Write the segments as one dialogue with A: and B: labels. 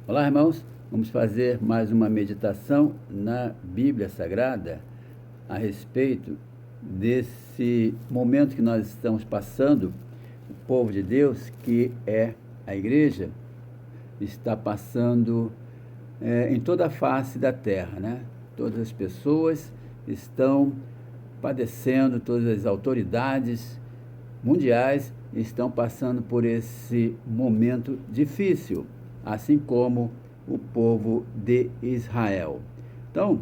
A: Olá, irmãos. Vamos fazer mais uma meditação na Bíblia Sagrada a respeito desse momento que nós estamos passando. O povo de Deus, que é a igreja, está passando em toda a face da terra, né? Todas as pessoas estão padecendo, todas as autoridades mundiais estão passando por esse momento difícil, assim como o povo de Israel. Então,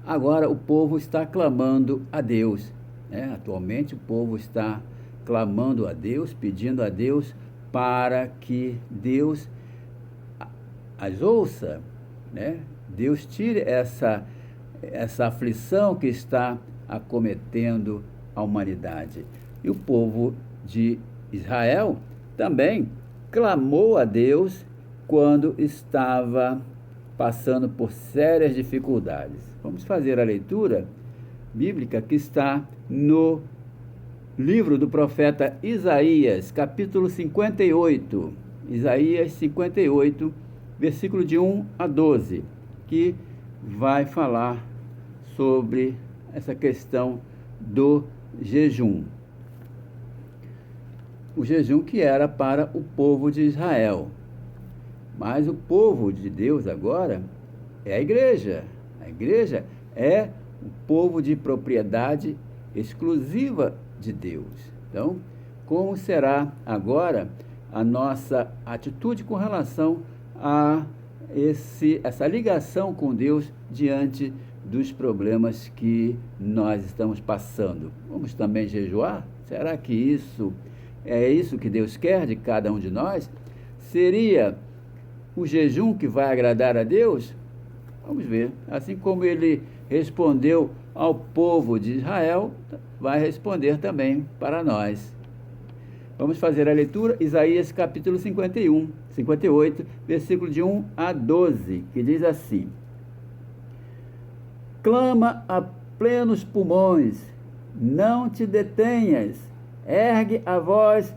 A: agora o povo está clamando a Deus, né? Atualmente o povo está clamando a Deus, pedindo a Deus para que Deus as ouça, né? Deus tire essa aflição que está acometendo a humanidade. E o povo de Israel também clamou a Deus quando estava passando por sérias dificuldades. Vamos fazer a leitura bíblica que está no livro do profeta Isaías, capítulo 58. Isaías 58, versículo de 1 a 12, que vai falar sobre essa questão do jejum. O jejum que era para o povo de Israel. Mas o povo de Deus agora é a igreja. A igreja é o povo de propriedade exclusiva de Deus. Então, como será agora a nossa atitude com relação a essa ligação com Deus diante dos problemas que nós estamos passando? Vamos também jejuar? Será que isso é isso que Deus quer de cada um de nós? Seria o jejum que vai agradar a Deus? Vamos ver. Assim como ele respondeu ao povo de Israel, vai responder também para nós. Vamos fazer a leitura, Isaías capítulo 58, versículo de 1 a 12, que diz assim: Clama a plenos pulmões, não te detenhas, ergue a voz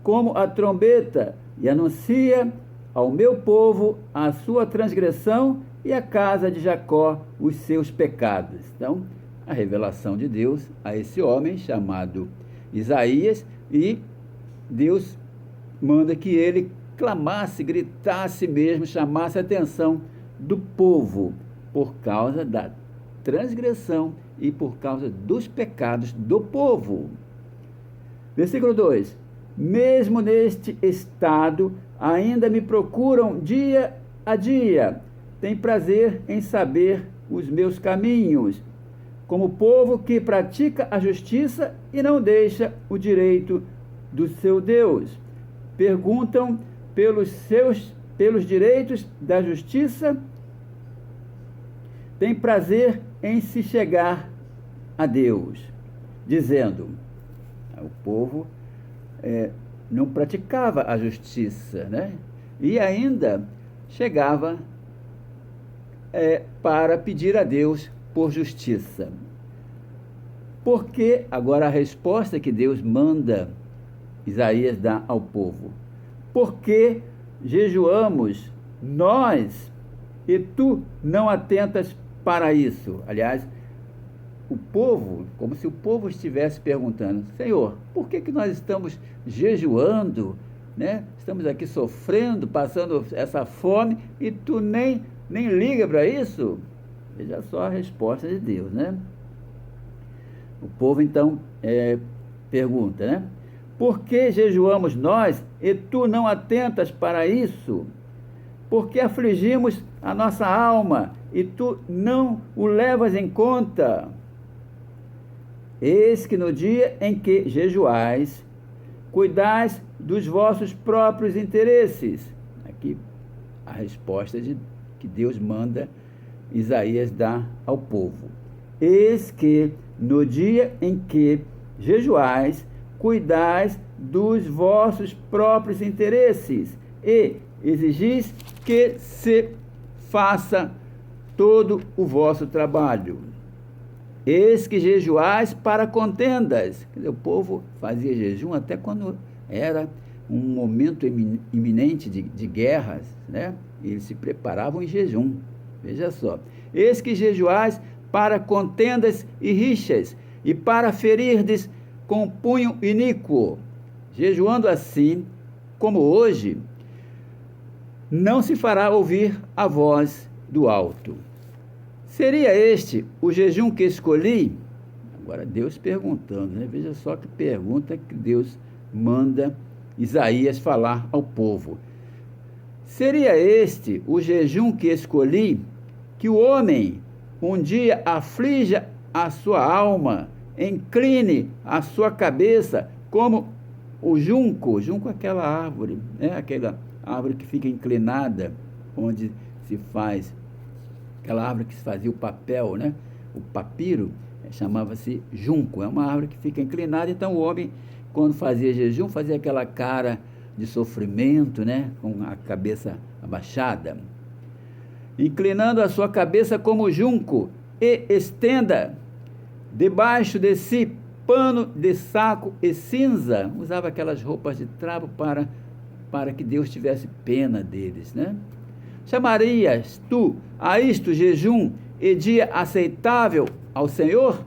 A: como a trombeta e anuncia ao meu povo a sua transgressão e à casa de Jacó os seus pecados. Então, a revelação de Deus a esse homem chamado Isaías, e Deus manda que ele clamasse, gritasse mesmo, chamasse a atenção do povo por causa da transgressão e por causa dos pecados do povo. Versículo 2: Mesmo neste estado, ainda me procuram dia a dia, tem prazer em saber os meus caminhos, como povo que pratica a justiça e não deixa o direito do seu Deus. Perguntam pelos direitos da justiça, tem prazer em se chegar a Deus, dizendo: o povo não praticava a justiça, né? E ainda chegava para pedir a Deus por justiça. Porque agora a resposta que Deus manda Isaías dar ao povo: porque jejuamos nós e tu não atentas para isso? Aliás, o povo, como se o povo estivesse perguntando: Senhor, por que nós estamos jejuando, né? Estamos aqui sofrendo, passando essa fome, e tu nem liga para isso? Veja só a resposta de Deus, né? O povo então pergunta, né? Por que jejuamos nós e tu não atentas para isso? Por que afligimos a nossa alma e tu não o levas em conta? Eis que no dia em que jejuais, cuidais dos vossos próprios interesses. Aqui a resposta que Deus manda Isaías dar ao povo. Eis que no dia em que jejuais, cuidais dos vossos próprios interesses e exigis que se faça todo o vosso trabalho. Eis que jejuais para contendas. Quer dizer, o povo fazia jejum até quando era um momento iminente de guerras, né? Eles se preparavam em jejum. Veja só. Eis que jejuais para contendas e rixas, e para ferirdes com punho iníquo. Jejuando assim, como hoje, não se fará ouvir a voz do alto. Seria este o jejum que escolhi? Agora Deus perguntando, né? Veja só que pergunta que Deus manda Isaías falar ao povo. Seria este o jejum que escolhi, que o homem um dia aflija a sua alma, incline a sua cabeça, como o junco é aquela árvore, né? Aquela árvore que fica inclinada, onde se faz, aquela árvore que se fazia o papel, né? O papiro, chamava-se junco, é uma árvore que fica inclinada. Então o homem, quando fazia jejum, fazia aquela cara de sofrimento, né? Com a cabeça abaixada, inclinando a sua cabeça como junco, e estenda debaixo de si pano de saco e cinza. Usava aquelas roupas de trapo para que Deus tivesse pena deles, né? Chamarias tu a isto jejum e dia aceitável ao Senhor?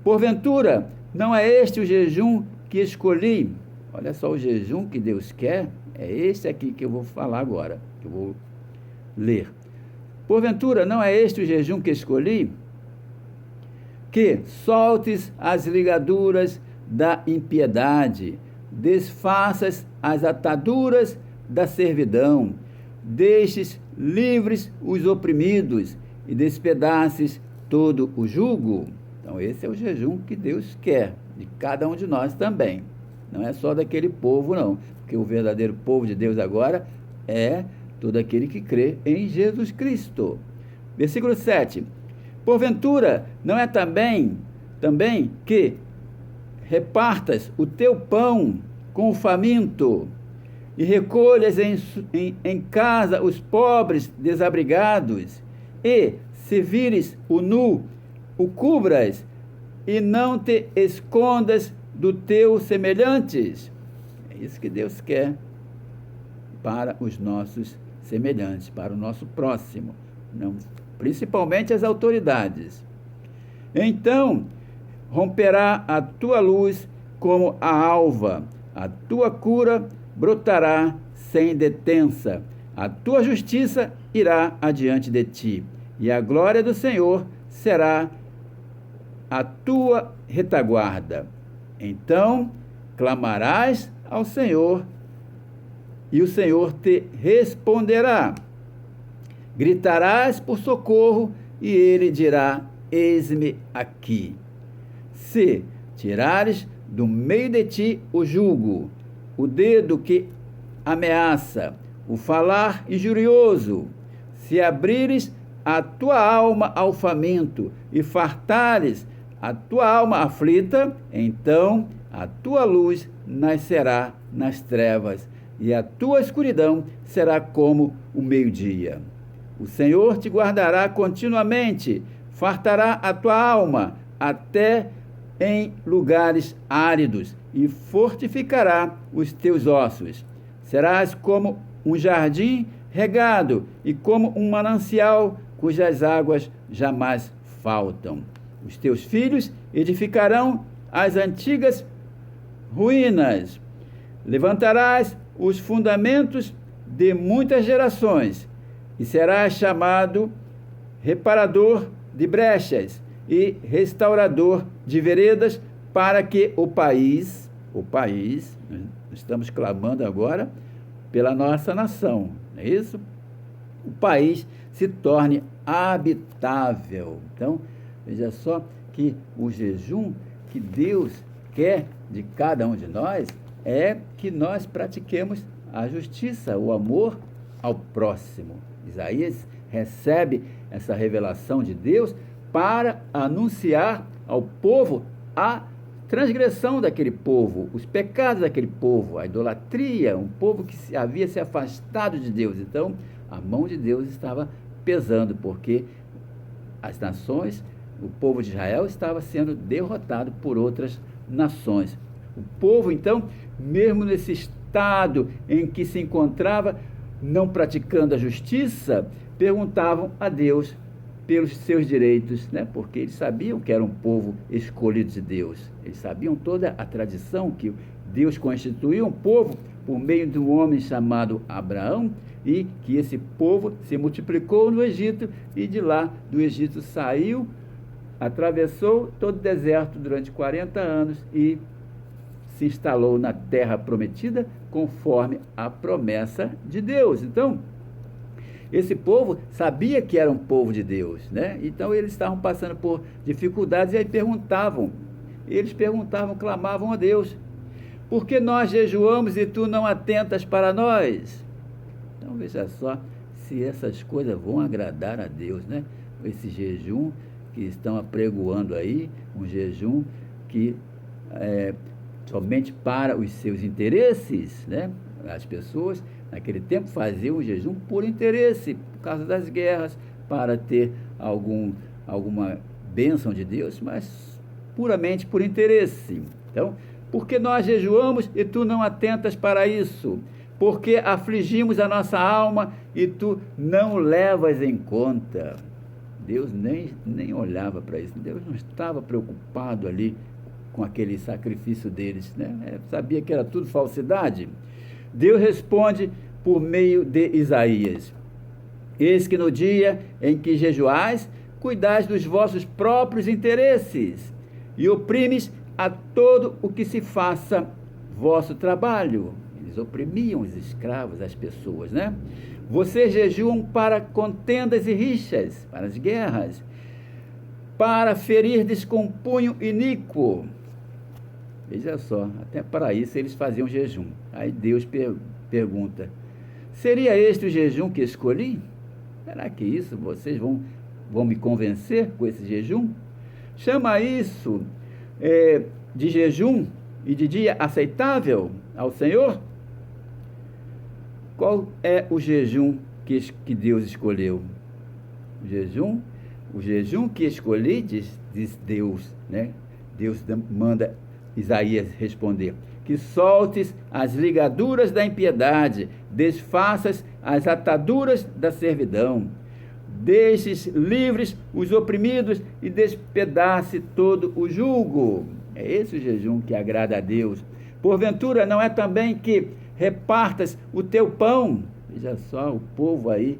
A: Porventura, não é este o jejum que escolhi? Olha só, o jejum que Deus quer é este aqui que eu vou falar agora, que eu vou ler. Porventura, não é este o jejum que escolhi? Que soltes as ligaduras da impiedade, desfaças as ataduras da servidão, deixes livres os oprimidos e despedaces todo o jugo. Então esse é o jejum que Deus quer, de cada um de nós também. Não é só daquele povo, não, porque o verdadeiro povo de Deus agora é todo aquele que crê em Jesus Cristo. Versículo 7. Porventura, não é também que repartas o teu pão com o faminto, e recolhas em casa os pobres desabrigados, e se vires o nu, o cubras, e não te escondas do teu semelhantes? É isso que Deus quer para os nossos semelhantes, para o nosso próximo, não, principalmente as autoridades. Então romperá a tua luz como a alva, a tua cura brotará sem detença, a tua justiça irá adiante de ti, e a glória do Senhor será a tua retaguarda. Então clamarás ao Senhor, e o Senhor te responderá. Gritarás por socorro, e ele dirá: eis-me aqui. Se tirares do meio de ti o jugo, o dedo que ameaça, o falar injurioso, se abrires a tua alma ao faminto e fartares a tua alma aflita, então a tua luz nascerá nas trevas, e a tua escuridão será como o meio-dia. O Senhor te guardará continuamente, fartará a tua alma até em lugares áridos, e fortificará os teus ossos. Serás como um jardim regado, e como um manancial cujas águas jamais faltam. Os teus filhos edificarão as antigas ruínas. Levantarás os fundamentos de muitas gerações, e serás chamado reparador de brechas e restaurador de veredas, para que o país, estamos clamando agora pela nossa nação, não é isso? O país se torne habitável. Então, veja só que o jejum que Deus quer de cada um de nós é que nós pratiquemos a justiça, o amor ao próximo. Isaías recebe essa revelação de Deus para anunciar ao povo a transgressão daquele povo, os pecados daquele povo, a idolatria, um povo que havia se afastado de Deus. Então, a mão de Deus estava pesando, porque as nações, o povo de Israel estava sendo derrotado por outras nações. O povo, então, mesmo nesse estado em que se encontrava, não praticando a justiça, perguntavam a Deus pelos seus direitos, né? Porque eles sabiam que era um povo escolhido de Deus. Eles sabiam toda a tradição que Deus constituiu um povo por meio de um homem chamado Abraão, e que esse povo se multiplicou no Egito, e de lá do Egito saiu, atravessou todo o deserto durante 40 anos e se instalou na terra prometida conforme a promessa de Deus. Então, esse povo sabia que era um povo de Deus, né? Então eles estavam passando por dificuldades e aí eles perguntavam, clamavam a Deus: por que nós jejuamos e tu não atentas para nós? Então veja só se essas coisas vão agradar a Deus, né? Esse jejum que estão apregoando aí, um jejum que somente para os seus interesses, né? As pessoas naquele tempo faziam o jejum por interesse, por causa das guerras, para ter alguma bênção de Deus, mas puramente por interesse. Então, por que nós jejuamos e tu não atentas para isso? Porque afligimos a nossa alma e tu não levas em conta. Deus nem olhava para isso. Deus não estava preocupado ali com aquele sacrifício deles, né? Sabia que era tudo falsidade. Deus responde por meio de Isaías: eis que no dia em que jejuais, cuidais dos vossos próprios interesses e oprimes a todo o que se faça vosso trabalho. Eles oprimiam os escravos, as pessoas, né? Vocês jejuam para contendas e rixas, para as guerras, para ferirdes com punho iníquo. Veja só, até para isso eles faziam jejum. Aí Deus pergunta: seria este o jejum que escolhi? Será que isso vocês vão me convencer com esse jejum? Chama isso de jejum e de dia aceitável ao Senhor? Qual é o jejum que Deus escolheu? O jejum que escolhi, diz Deus, né? Deus manda Isaías responder: que soltes as ligaduras da impiedade, desfaças as ataduras da servidão, deixes livres os oprimidos e despedace todo o jugo. É esse o jejum que agrada a Deus. Porventura não é também que repartas o teu pão? Veja só, o povo aí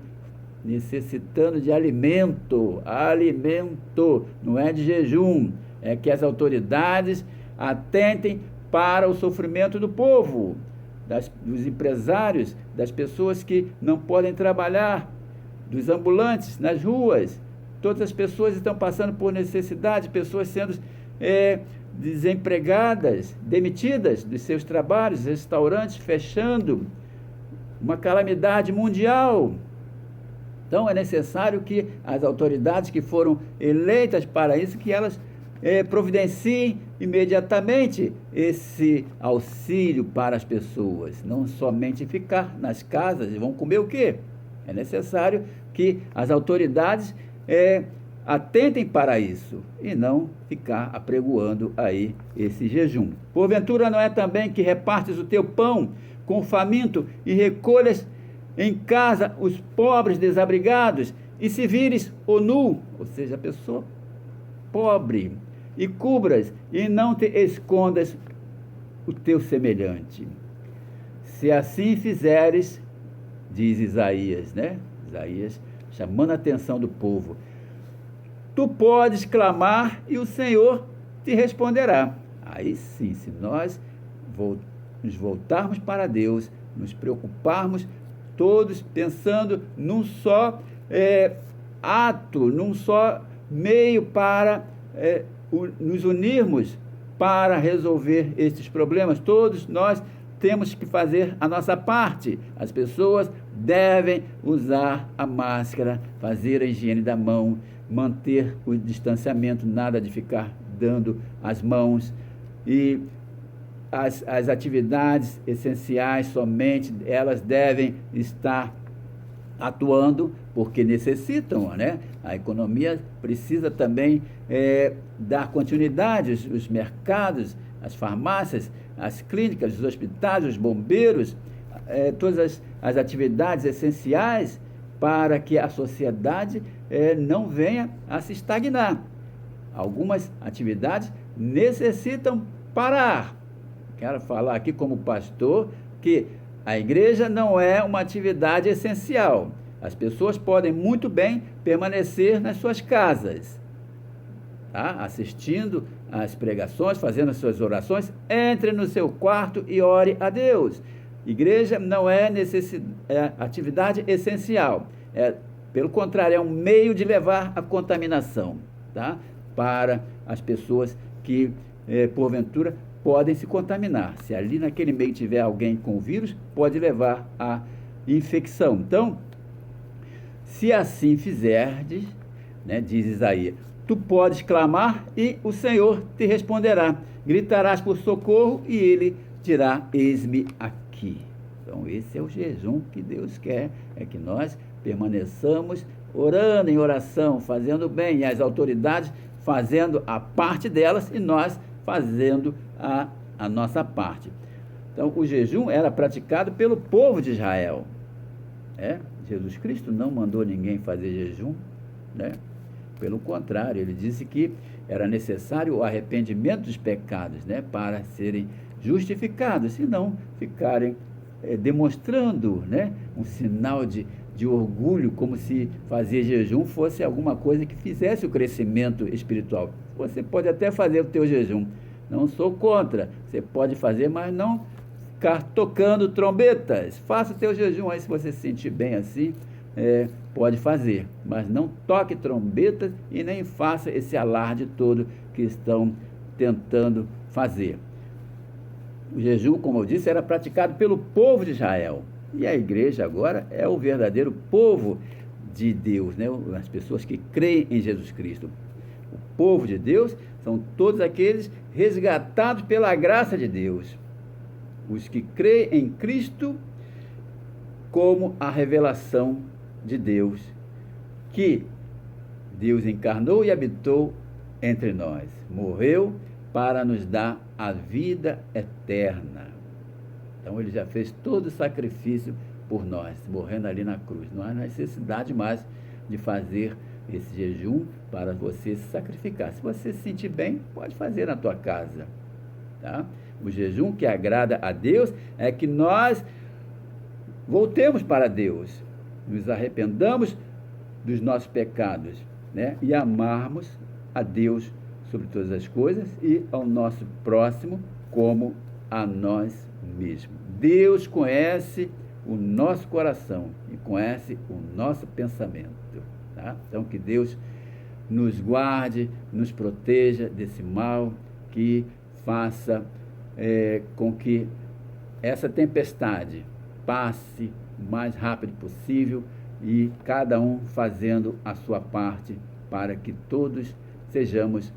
A: necessitando de alimento, não é de jejum. É que as autoridades atentem para o sofrimento do povo, dos empresários, das pessoas que não podem trabalhar, dos ambulantes nas ruas. Todas as pessoas estão passando por necessidade, pessoas sendo desempregadas, demitidas dos seus trabalhos, restaurantes fechando, uma calamidade mundial. Então é necessário que as autoridades que foram eleitas para isso, que elas providenciem imediatamente esse auxílio para as pessoas, não somente ficar nas casas e vão comer o quê? É necessário que as autoridades atentem para isso e não ficar apregoando aí esse jejum. Porventura não é também que repartes o teu pão com o faminto e recolhas em casa os pobres desabrigados, e se vires o nu, ou seja, a pessoa pobre, e cubras e não te escondas o teu semelhante? Se assim fizeres, diz Isaías, né? Isaías chamando a atenção do povo, tu podes clamar e o Senhor te responderá. Aí sim, se nós nos voltarmos para Deus, nos preocuparmos todos pensando num só ato, num só meio para nos unirmos para resolver esses problemas, todos nós temos que fazer a nossa parte. As pessoas devem usar a máscara, fazer a higiene da mão, manter o distanciamento, nada de ficar dando as mãos, e as atividades essenciais somente elas devem estar atuando porque necessitam, né? A economia precisa também dar continuidade, os mercados as farmácias, as clínicas, os hospitais, os bombeiros, todas as atividades essenciais para que a sociedade não venha a se estagnar. Algumas atividades necessitam parar. Quero falar aqui como pastor que a igreja não é uma atividade essencial. As pessoas podem muito bem permanecer nas suas casas, tá? Assistindo às pregações, fazendo as suas orações. Entre no seu quarto e ore a Deus. Igreja não é atividade essencial. Pelo contrário, é um meio de levar a contaminação, tá? Para as pessoas que, porventura, podem se contaminar. Se ali naquele meio tiver alguém com o vírus, pode levar à infecção. Então, se assim fizerdes, né, diz Isaías, tu podes clamar e o Senhor te responderá. Gritarás por socorro e ele dirá, eis-me aqui. Então, esse é o jejum que Deus quer, é que nós permaneçamos orando em oração, fazendo bem, e as autoridades fazendo a parte delas e nós fazendo a nossa parte. Então, o jejum era praticado pelo povo de Israel. Jesus Cristo não mandou ninguém fazer jejum, né? Pelo contrário, ele disse que era necessário o arrependimento dos pecados, né? Para serem justificados, se não ficarem demonstrando, né? Um sinal de orgulho, como se fazer jejum fosse alguma coisa que fizesse o crescimento espiritual. Você pode até fazer o teu jejum, não sou contra, você pode fazer, mas não ficar tocando trombetas. Faça o teu jejum aí, se você se sentir bem assim, pode fazer, mas não toque trombetas e nem faça esse alarde todo que estão tentando fazer. O jejum, como eu disse, era praticado pelo povo de Israel. E a igreja agora é o verdadeiro povo de Deus, né? As pessoas que creem em Jesus Cristo. O povo de Deus são todos aqueles resgatados pela graça de Deus. Os que creem em Cristo como a revelação de Deus, que Deus encarnou e habitou entre nós. Morreu para nos dar a vida eterna. Então, ele já fez todo o sacrifício por nós, morrendo ali na cruz. Não há necessidade mais de fazer esse jejum para você se sacrificar. Se você se sentir bem, pode fazer na tua casa, tá? O jejum que agrada a Deus é que nós voltemos para Deus, nos arrependamos dos nossos pecados, né? E amarmos a Deus sobre todas as coisas e ao nosso próximo como a nós mesmos. Deus conhece o nosso coração e conhece o nosso pensamento, tá? Então, que Deus nos guarde, nos proteja desse mal, que faça com que essa tempestade passe o mais rápido possível e cada um fazendo a sua parte para que todos sejamos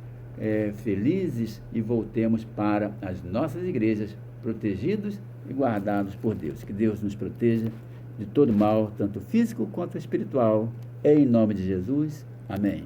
A: felizes e voltemos para as nossas igrejas protegidos e guardados por Deus. Que Deus nos proteja de todo mal, tanto físico quanto espiritual. Em nome de Jesus. Amém.